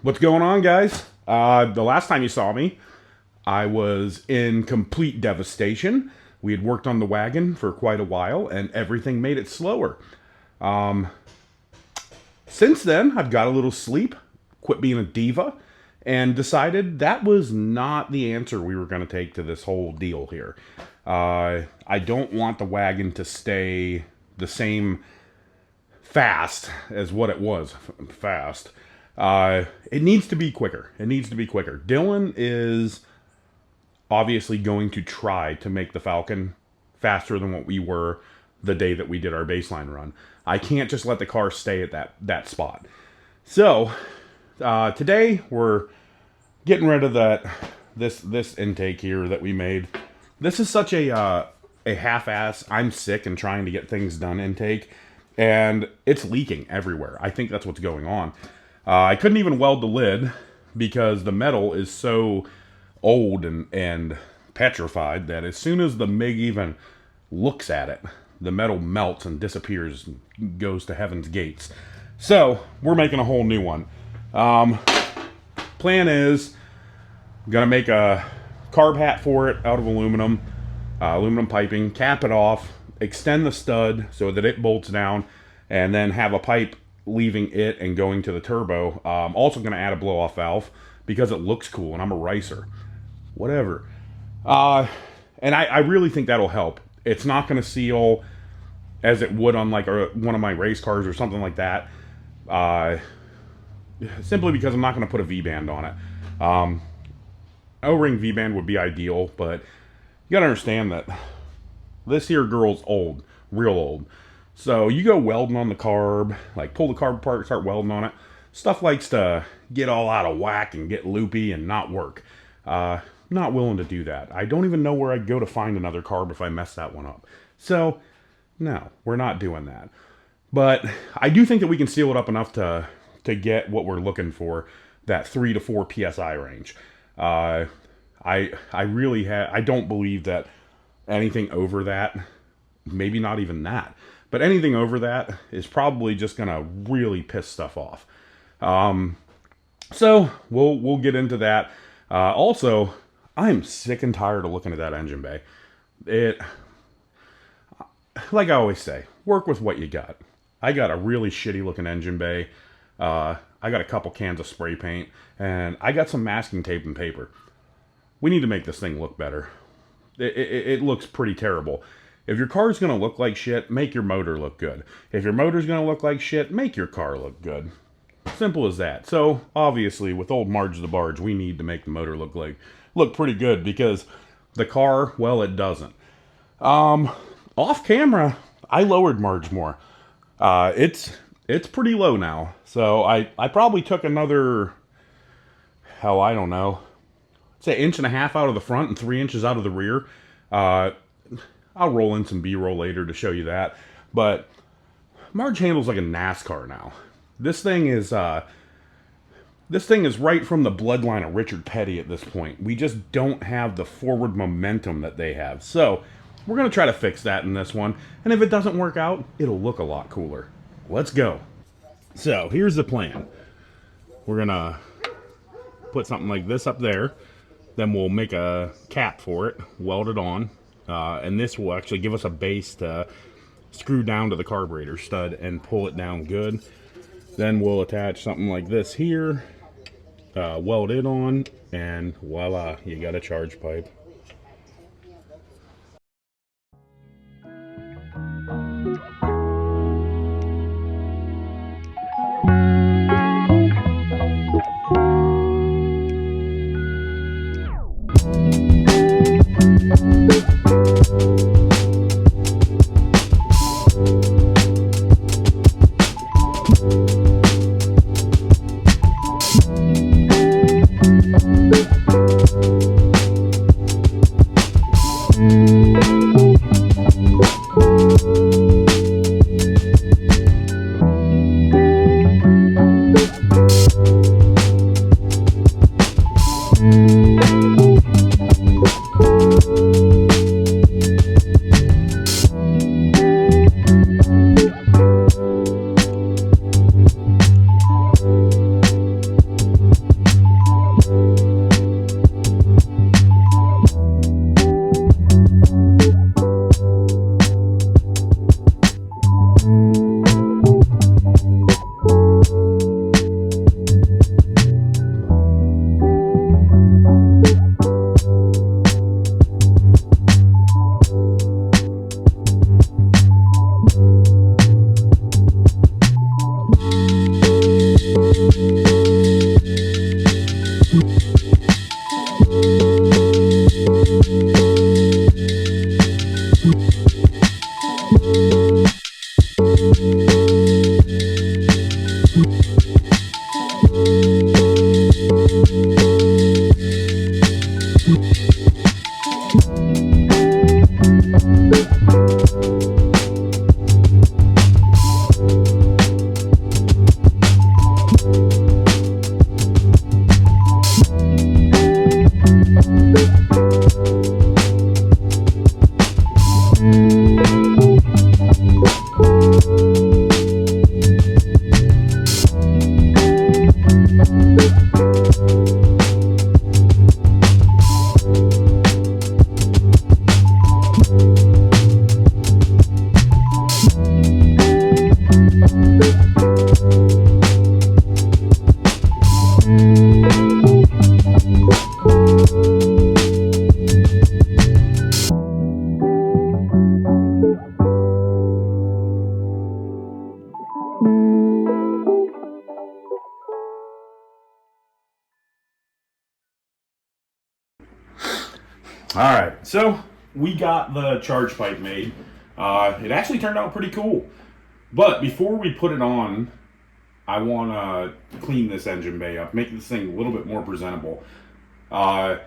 What's going on, guys? The last time you saw me, I was in complete devastation. We had worked on the wagon for quite a while, and everything made it slower. Since then, I've got a little sleep, quit being a diva, and decided that was not the answer we were going to take to this whole deal here. I don't want the wagon to stay the same fast as what it was. Fast. It needs to be quicker. It needs to be quicker. Dylan is obviously going to try to make the Falcon faster than what we were the day that we did our baseline run. I can't just let the car stay at that spot. So, today we're getting rid of this intake here that we made. This is such a half-ass, I'm sick and trying to get things done intake, and it's leaking everywhere. I think that's what's going on. I couldn't even weld the lid because the metal is so old and petrified that as soon as the MIG even looks at it, the metal melts and disappears and goes to heaven's gates. So, we're making a whole new one. Plan is, I'm going to make a carb hat for it out of aluminum piping, cap it off, extend the stud so that it bolts down, and then have a pipe leaving it and going to the turbo. Also going to add a blow-off valve because it looks cool, and I'm a racer. Whatever. And I really think that'll help. It's not going to seal as it would on like one of my race cars or something like that. Simply because I'm not going to put a V-band on it. O-ring V-band would be ideal, but you got to understand that this here girl's old. Real old. So you go welding on the carb, like pull the carb apart, start welding on it. Stuff likes to get all out of whack and get loopy and not work. Not willing to do that. I don't even know where I'd go to find another carb if I mess that one up. So, no, we're not doing that. But I do think that we can seal it up enough to get what we're looking for, that 3 to 4 PSI range. I don't believe that anything over that, maybe not even that, but anything over that is probably just going to really piss stuff off. So we'll get into that. Also, I'm sick and tired of looking at that engine bay. Like I always say, work with what you got. I got a really shitty looking engine bay. I got a couple cans of spray paint, and I got some masking tape and paper. We need to make this thing look better. It looks pretty terrible. If your car's going to look like shit, make your motor look good. If your motor's going to look like shit, make your car look good. Simple as that. So, obviously, with old Marge the Barge, we need to make the motor look pretty good, because the car, well, it doesn't. Off camera, I lowered Marge more. It's pretty low now. So, I probably took another, hell, I don't know, say 1.5 inches out of the front and 3 inches out of the rear. I'll roll in some B-roll later to show you that. But Marge handles like a NASCAR now. This thing is right from the bloodline of Richard Petty at this point. We just don't have the forward momentum that they have. So we're going to try to fix that in this one. And if it doesn't work out, it'll look a lot cooler. Let's go. So here's the plan. We're going to put something like this up there. Then we'll make a cap for it, weld it on. And this will actually give us a base to screw down to the carburetor stud and pull it down good. Then we'll attach something like this here, weld it on, and voila, you got a charge pipe. All right, so we got the charge pipe made. It actually turned out pretty cool. But before we put it on, I want to clean this engine bay up, make this thing a little bit more presentable. You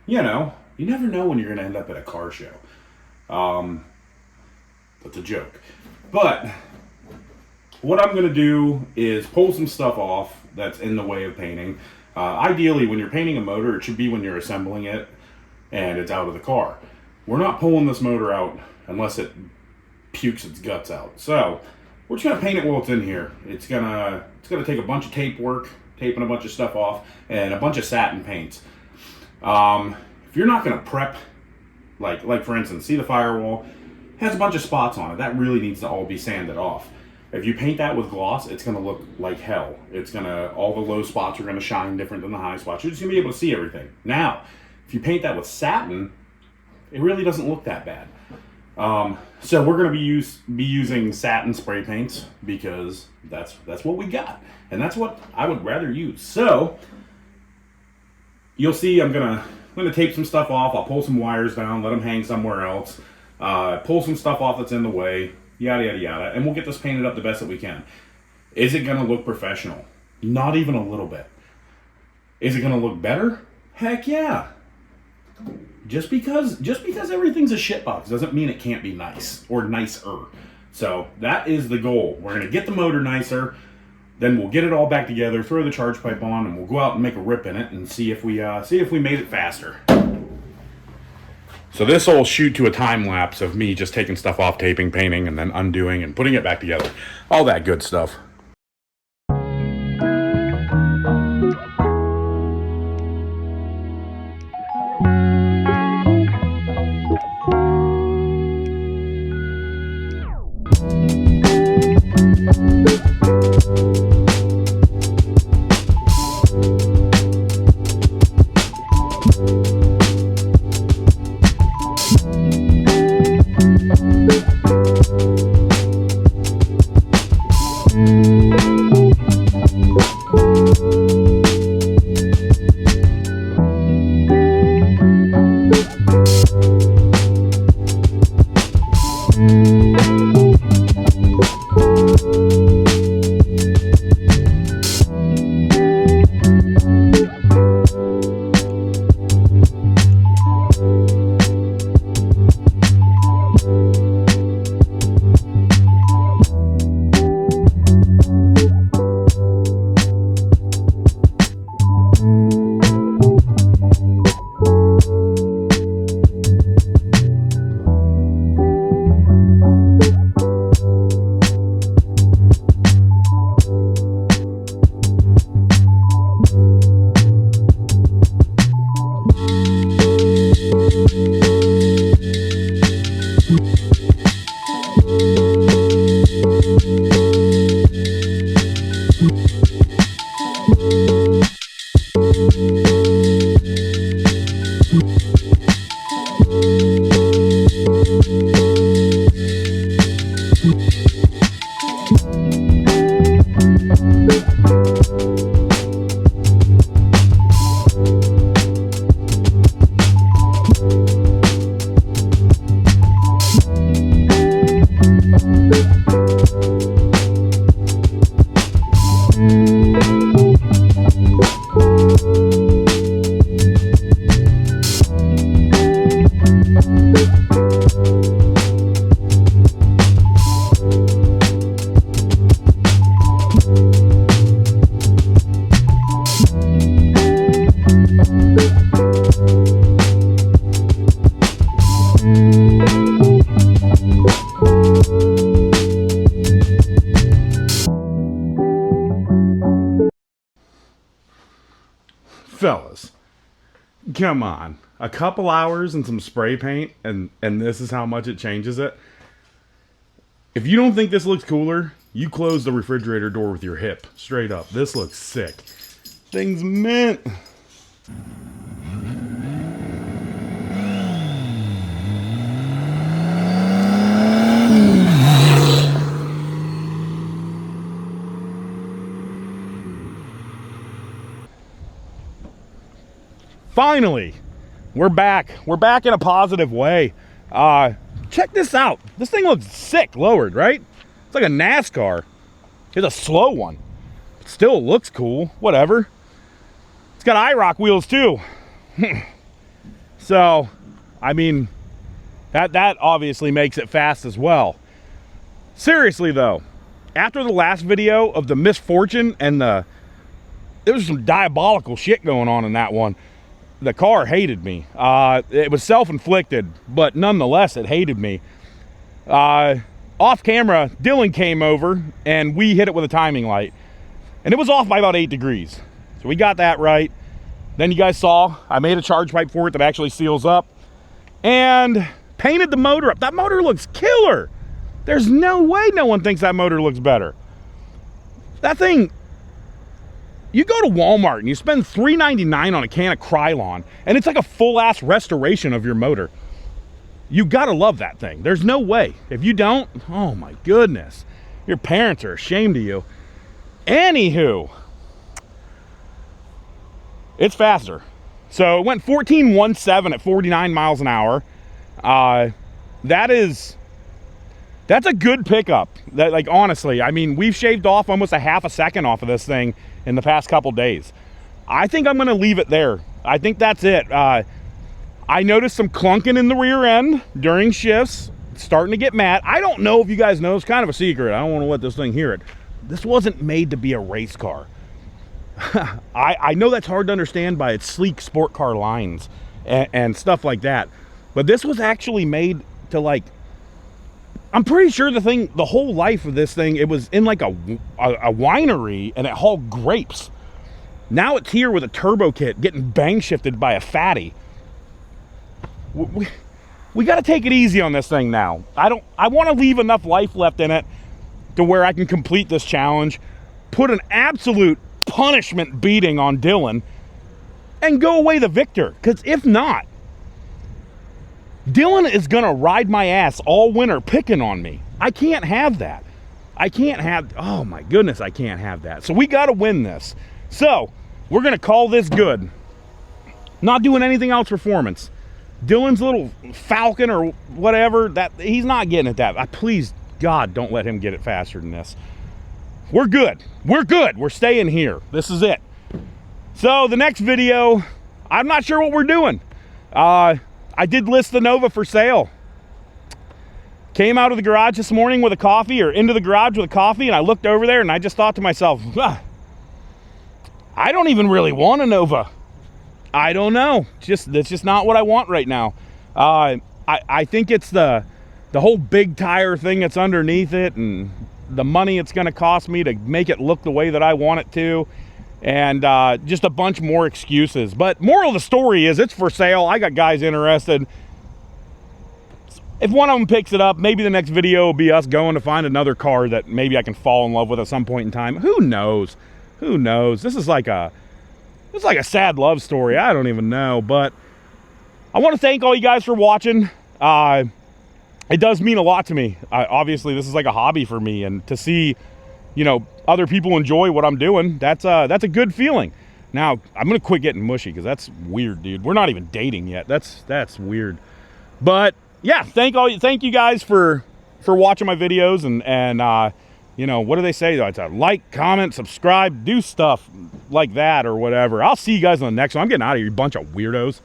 know, you never know when you're going to end up at a car show. That's a joke. But what I'm going to do is pull some stuff off that's in the way of painting. Ideally, when you're painting a motor, it should be when you're assembling it and it's out of the car. We're not pulling this motor out unless it pukes its guts out. So we're just gonna paint it while it's in here. It's gonna take a bunch of tape work, taping a bunch of stuff off, and a bunch of satin paints. If you're not gonna prep, like for instance, see the firewall has a bunch of spots on it. That really needs to all be sanded off. If you paint that with gloss, it's gonna look like hell. All the low spots are gonna shine different than the high spots. You're just gonna be able to see everything. Now, if you paint that with satin, it really doesn't look that bad. So we're going to be using satin spray paints because that's what we got, and that's what I would rather use. So you'll see I'm gonna tape some stuff off. I'll pull some wires down, let them hang somewhere else, pull some stuff off that's in the way, yada yada yada, and we'll get this painted up the best that we can. Is it going to look professional? Not even a little bit. Is it going to look better? Heck yeah. Just because everything's a shitbox doesn't mean it can't be nice or nicer. So that is the goal. We're gonna get the motor nicer, then we'll get it all back together, throw the charge pipe on, and we'll go out and make a rip in it and see if we made it faster. So this will shoot to a time lapse of me just taking stuff off, taping, painting, and then undoing and putting it back together. All that good stuff. Fellas, come on. A couple hours and some spray paint, and this is how much it changes it. If you don't think this looks cooler, you close the refrigerator door with your hip. Straight up. This looks sick. Thing's mint. Finally, we're back. We're back in a positive way. Check this out. This thing looks sick lowered, right? It's like a NASCAR. It's a slow one. It still looks cool. Whatever. It's got IROC wheels too. So, I mean, that obviously makes it fast as well. Seriously though, after the last video of the misfortune and there was some diabolical shit going on in that one. The car hated me. It was self-inflicted, but nonetheless, it hated me. Off camera, Dylan came over and we hit it with a timing light. And it was off by about 8 degrees. So we got that right. Then you guys saw, I made a charge pipe for it that actually seals up. And painted the motor up. That motor looks killer. There's no way no one thinks that motor looks better. That thing, you go to Walmart and you spend $3.99 on a can of Krylon, and it's like a full-ass restoration of your motor. You gotta love that thing. There's no way. If you don't, oh my goodness. Your parents are ashamed of you. Anywho, it's faster. So it went 14.17 at 49 miles an hour. That's a good pickup. That, like, honestly, I mean, we've shaved off almost a half a second off of this thing in the past couple days. I think I'm gonna leave it there. I think that's it. I noticed some clunking in the rear end during shifts. It's starting to get mad. I don't know if you guys know, it's kind of a secret. I don't want to let this thing hear it. This wasn't made to be a race car. I know that's hard to understand by its sleek sport car lines and stuff like that. But this was actually made to, like, I'm pretty sure the whole life of this thing, it was in like a winery and it hauled grapes. Now it's here with a turbo kit getting bang shifted by a fatty. We got to take it easy on this thing now. I want to leave enough life left in it to where I can complete this challenge, put an absolute punishment beating on Dylan, and go away the victor. Because if not, Dylan is gonna ride my ass all winter picking on me. I can't have that. Oh my goodness, I can't have that. So we gotta win this. So we're gonna call this good. Not doing anything else performance. Dylan's little Falcon or whatever, that he's not getting it that. Please, God, don't let him get it faster than this. We're good. We're good. We're staying here. This is it. So the next video, I'm not sure what we're doing. I did list the Nova for sale. Came out of the garage this morning with a coffee, or into the garage with a coffee, and I looked over there and I just thought to myself, I don't even really want a Nova. I don't know. That's just not what I want right now. I think it's the whole big tire thing that's underneath it and the money it's going to cost me to make it look the way that I want it to, and just a bunch more excuses. But moral of the story is it's for sale. I got guys interested. If one of them picks it up, maybe the next video will be us going to find another car that maybe I can fall in love with at some point in time. Who knows? Who knows? This is like a sad love story. I don't even know. But I want to thank all you guys for watching. It does mean a lot to me. Obviously, this is like a hobby for me, and to see, you know, other people enjoy what I'm doing, that's a good feeling. Now, I'm gonna quit getting mushy because that's weird, dude. We're not even dating yet. That's weird. But yeah, thank you guys for watching my videos, and you know, what do they say? It's a like, comment, subscribe, do stuff like that or whatever. I'll see you guys on the next one. I'm getting out of here, you bunch of weirdos.